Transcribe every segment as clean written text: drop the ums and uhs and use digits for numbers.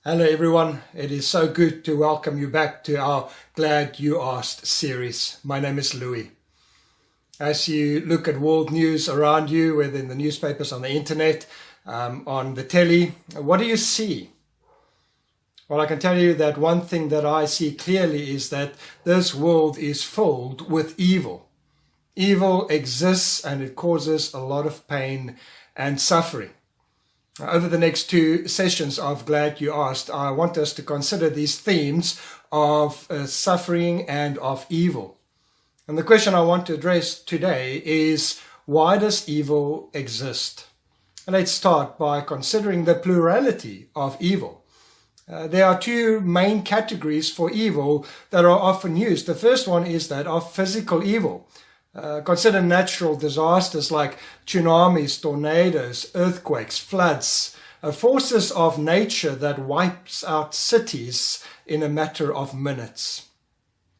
Hello everyone, it is so good to welcome you back to our Glad You Asked series. My name is Louis. As you look at world news around you, whether in the newspapers, on the internet, on the telly, what do you see? Well, I can tell you that one thing that I see clearly is that this world is filled with evil. Evil exists and it causes a lot of pain and suffering. Over the next two sessions of Glad You Asked, I want us to consider these themes of suffering and of evil. And the question I want to address today is, why does evil exist? And let's start by considering the plurality of evil. There are two main categories for evil that are often used. The first one is that of physical evil. Consider natural disasters like tsunamis, tornadoes, earthquakes, floods, forces of nature that wipes out cities in a matter of minutes.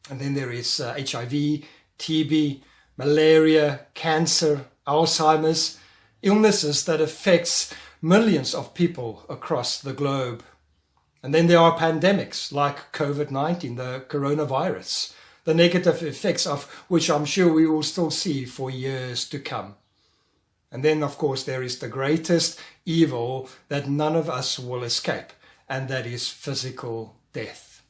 And then there is HIV, TB, malaria, cancer, Alzheimer's, illnesses that affects millions of people across the globe. And then there are pandemics like COVID-19, the coronavirus, the negative effects of which I'm sure we will still see for years to come. And then, of course, there is the greatest evil that none of us will escape, and that is physical death.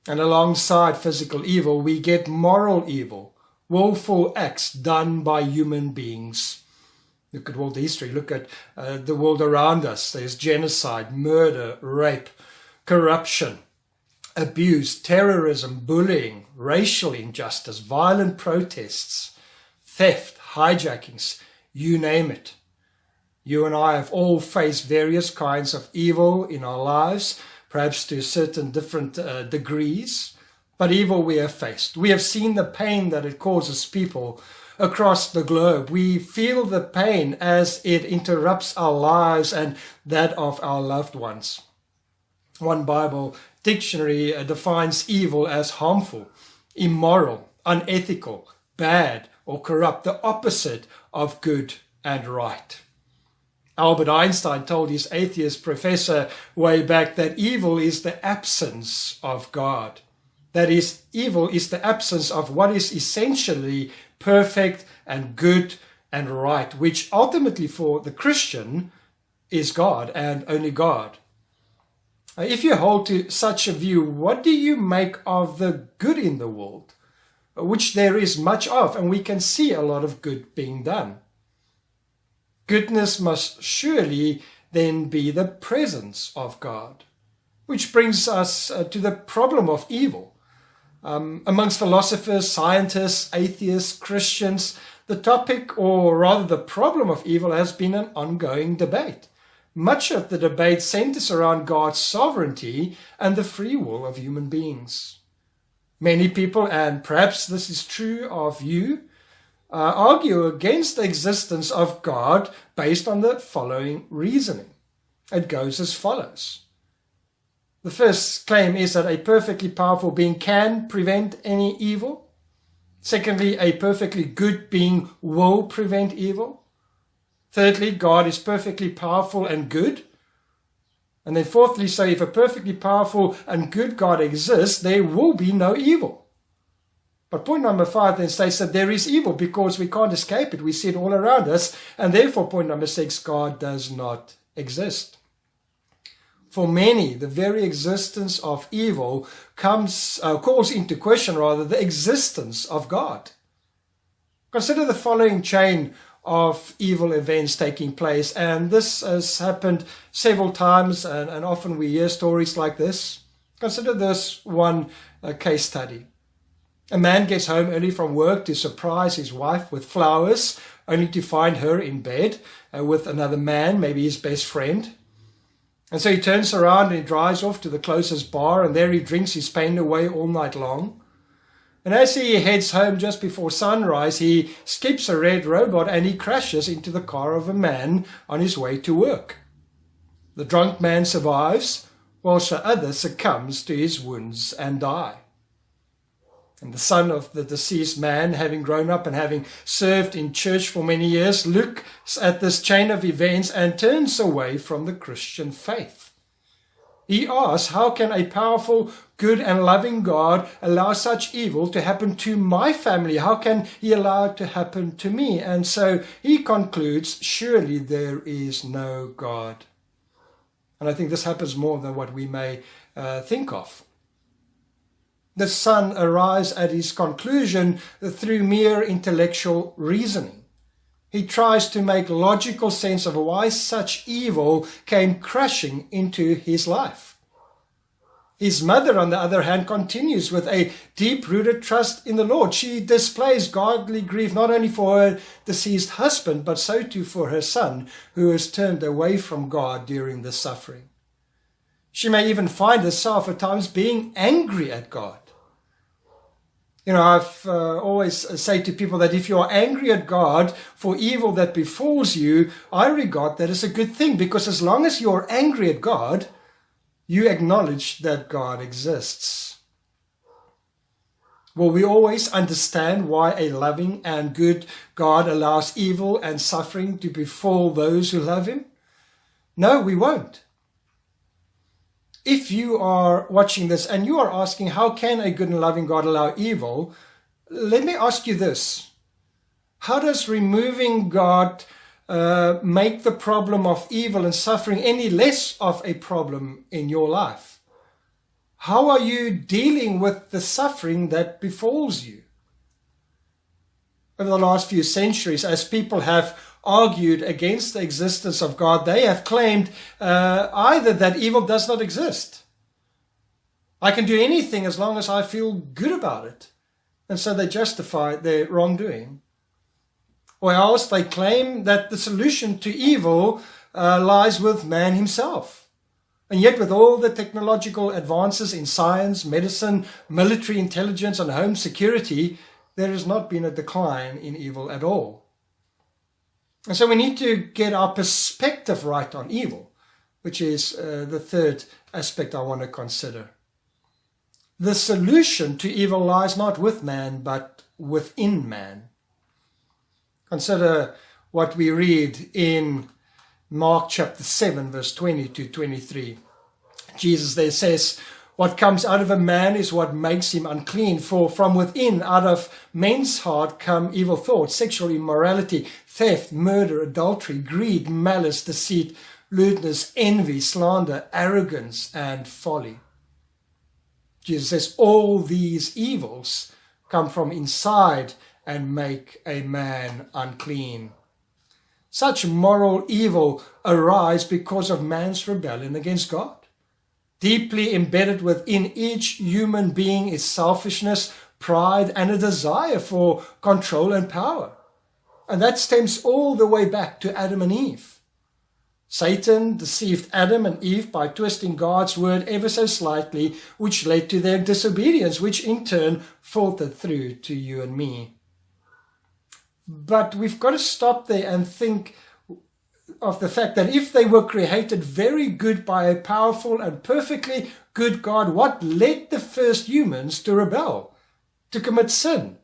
And alongside physical evil, we get moral evil, willful acts done by human beings. Look at world history, look at the world around us. There's genocide, murder, rape, corruption, abuse, terrorism, bullying, racial injustice, violent protests, theft, hijackings, you name it. You and I have all faced various kinds of evil in our lives, perhaps to certain different degrees, but evil we have faced. We have seen the pain that it causes people across the globe. We feel the pain as it interrupts our lives and that of our loved ones. One Bible dictionary defines evil as harmful, immoral, unethical, bad, or corrupt, the opposite of good and right. Albert Einstein told his atheist professor way back that evil is the absence of God. That is, evil is the absence of what is essentially perfect and good and right, which ultimately for the Christian is God and only God. If you hold to such a view, what do you make of the good in the world, which there is much of, and we can see a lot of good being done? Goodness must surely then be the presence of God, which brings us to the problem of evil. Amongst philosophers, scientists, atheists, Christians, the topic, or rather the problem of evil, has been an ongoing debate. Much of the debate centers around God's sovereignty and the free will of human beings. Many people, and perhaps this is true of you, argue against the existence of God based on the following reasoning. It goes as follows. The first claim is that a perfectly powerful being can prevent any evil. Secondly, a perfectly good being will prevent evil. Thirdly, God is perfectly powerful and good. And then fourthly, so if a perfectly powerful and good God exists, there will be no evil. But point number 5 then states that there is evil because we can't escape it. We see it all around us. And therefore, point number 6, God does not exist. For many, the very existence of evil calls into question, the existence of God. Consider the following chain of evil events taking place, and this has happened several times, and often we hear stories like this. Consider this one case study. A man gets home early from work to surprise his wife with flowers, only to find her in bed with another man, maybe his best friend. And so he turns around and he drives off to the closest bar, and there he drinks his pain away all night long. And as he heads home just before sunrise, he skips a red robot and he crashes into the car of a man on his way to work. The drunk man survives, whilst the other succumbs to his wounds and die. And the son of the deceased man, having grown up and having served in church for many years, looks at this chain of events and turns away from the Christian faith. He asks, how can a powerful, good and loving God allow such evil to happen to my family? How can he allow it to happen to me? And so he concludes, surely there is no God. And I think this happens more than what we may think of. The son arrives at his conclusion through mere intellectual reasoning. He tries to make logical sense of why such evil came crashing into his life. His mother, on the other hand, continues with a deep-rooted trust in the Lord. She displays godly grief not only for her deceased husband, but so too for her son, who has turned away from God during the suffering. She may even find herself at times being angry at God. I've always say to people that if you are angry at God for evil that befalls you, I regard that as a good thing, because as long as you're angry at God, you acknowledge that God exists. Will we always understand why a loving and good God allows evil and suffering to befall those who love him? No, we won't. If you are watching this and you are asking, how can a good and loving God allow evil? Let me ask you this. How does removing God make the problem of evil and suffering any less of a problem in your life? How are you dealing with the suffering that befalls you? Over the last few centuries, as people have argued against the existence of God, they have claimed either that evil does not exist. I can do anything as long as I feel good about it. And so they justify their wrongdoing. Or else they claim that the solution to evil lies with man himself. And yet with all the technological advances in science, medicine, military intelligence and home security, there has not been a decline in evil at all. And so we need to get our perspective right on evil, which is the third aspect I want to consider. The solution to evil lies not with man, but within man. Consider what we read in Mark chapter 7, verse 20 to 23. Jesus there says, what comes out of a man is what makes him unclean. For from within, out of men's heart, come evil thoughts, sexual immorality, theft, murder, adultery, greed, malice, deceit, lewdness, envy, slander, arrogance, and folly. Jesus says all these evils come from inside and make a man unclean. Such moral evil arise because of man's rebellion against God. Deeply embedded within each human being is selfishness, pride, and a desire for control and power. And that stems all the way back to Adam and Eve. Satan deceived Adam and Eve by twisting God's word ever so slightly, which led to their disobedience, which in turn filtered through to you and me. But we've got to stop there and think of the fact that if they were created very good by a powerful and perfectly good God, what led the first humans to rebel, to commit sin,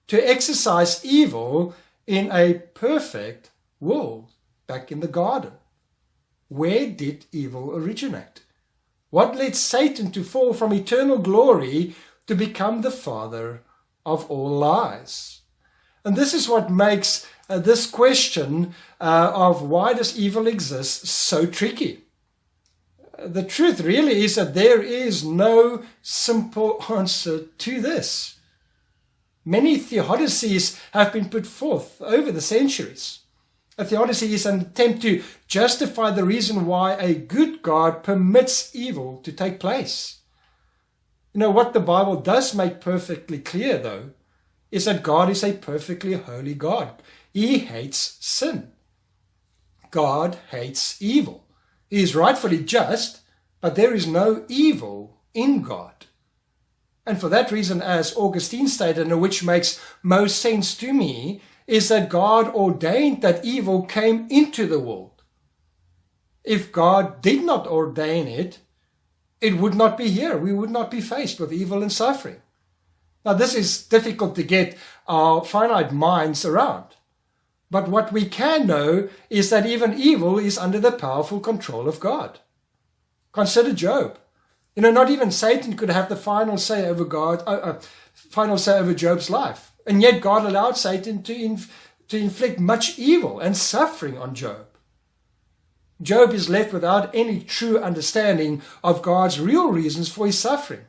to exercise evil in a perfect world back in the garden? Where did evil originate? What led Satan to fall from eternal glory to become the father of all lies? And this is what makes this question of why does evil exist so tricky. The truth really is that there is no simple answer to this. Many theodicies have been put forth over the centuries. A theodicy is an attempt to justify the reason why a good God permits evil to take place. What the Bible does make perfectly clear, though, is that God is a perfectly holy God. He hates sin. God hates evil. He is rightfully just, but there is no evil in God. And for that reason, as Augustine stated, and which makes most sense to me, is that God ordained that evil came into the world. If God did not ordain it, it would not be here. We would not be faced with evil and suffering. Now, this is difficult to get our finite minds around. But what we can know is that even evil is under the powerful control of God. Consider Job. Not even Satan could have the final say over Job's life. And yet God allowed Satan to inflict much evil and suffering on Job. Job is left without any true understanding of God's real reasons for his suffering.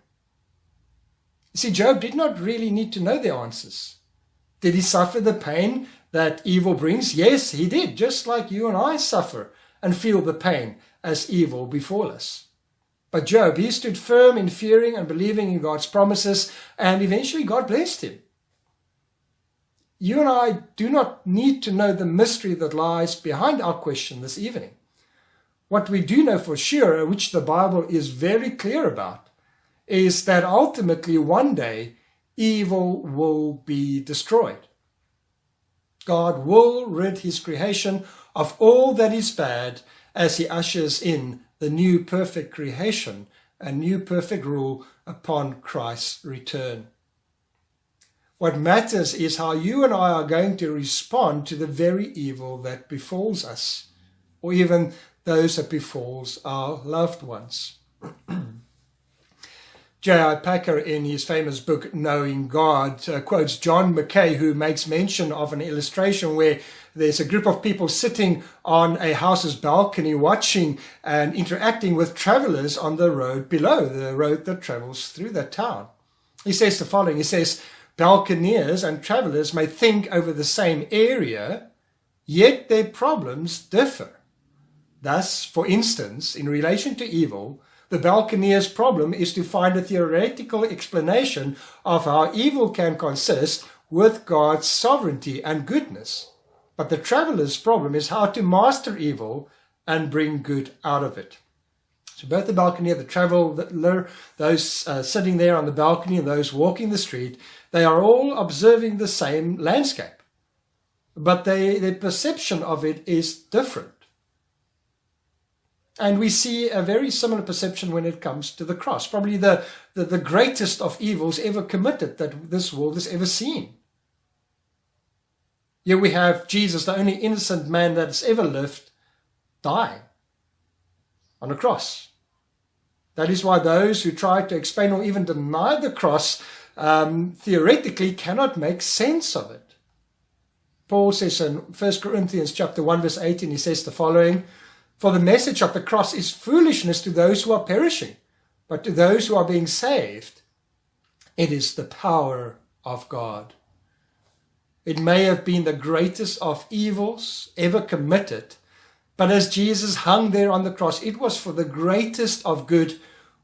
You see, Job did not really need to know the answers. Did he suffer the pain that evil brings? Yes, he did, just like you and I suffer and feel the pain as evil befall us. But Job, he stood firm in fearing and believing in God's promises, and eventually God blessed him. You and I do not need to know the mystery that lies behind our question this evening. What we do know for sure, which the Bible is very clear about, is that ultimately one day evil will be destroyed. God will rid his creation of all that is bad as he ushers in the new perfect creation and new perfect rule upon Christ's return. What matters is how you and I are going to respond to the very evil that befalls us, or even those that befalls our loved ones. J.I. Packer, in his famous book, Knowing God, quotes John Mackay, who makes mention of an illustration where there's a group of people sitting on a house's balcony watching and interacting with travelers on the road below, the road that travels through that town. He says the following, he says, "Balconeers and travelers may think over the same area, yet their problems differ. Thus, for instance, in relation to evil, the balconeer's problem is to find a theoretical explanation of how evil can consist with God's sovereignty and goodness. But the traveler's problem is how to master evil and bring good out of it." So both the balconeer, the traveler, those sitting there on the balcony and those walking the street, they are all observing the same landscape. But their perception of it is different. And we see a very similar perception when it comes to the cross. Probably the greatest of evils ever committed that this world has ever seen. Here we have Jesus, the only innocent man that has ever lived, die on a cross. That is why those who try to explain or even deny the cross theoretically cannot make sense of it. Paul says in 1 Corinthians chapter 1 verse 18, he says the following, "For the message of the cross is foolishness to those who are perishing, but to those who are being saved, it is the power of God." It may have been the greatest of evils ever committed, but as Jesus hung there on the cross, it was for the greatest of good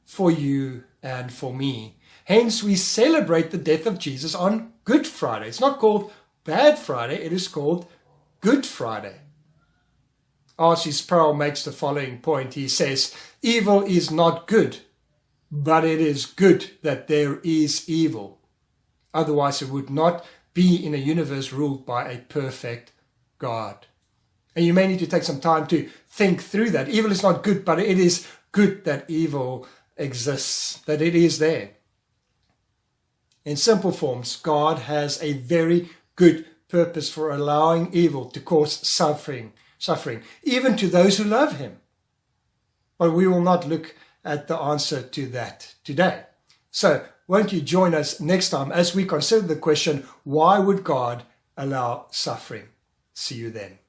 for you and for me. Hence, we celebrate the death of Jesus on Good Friday. It's not called Bad Friday, it is called Good Friday. R.C. Sproul makes the following point. He says, "Evil is not good, but it is good that there is evil. Otherwise, it would not be in a universe ruled by a perfect God." And you may need to take some time to think through that. Evil is not good, but it is good that evil exists, that it is there. In simple forms, God has a very good purpose for allowing evil to cause suffering, even to those who love him. But we will not look at the answer to that today. So, won't you join us next time as we consider the question, why would God allow suffering? See you then.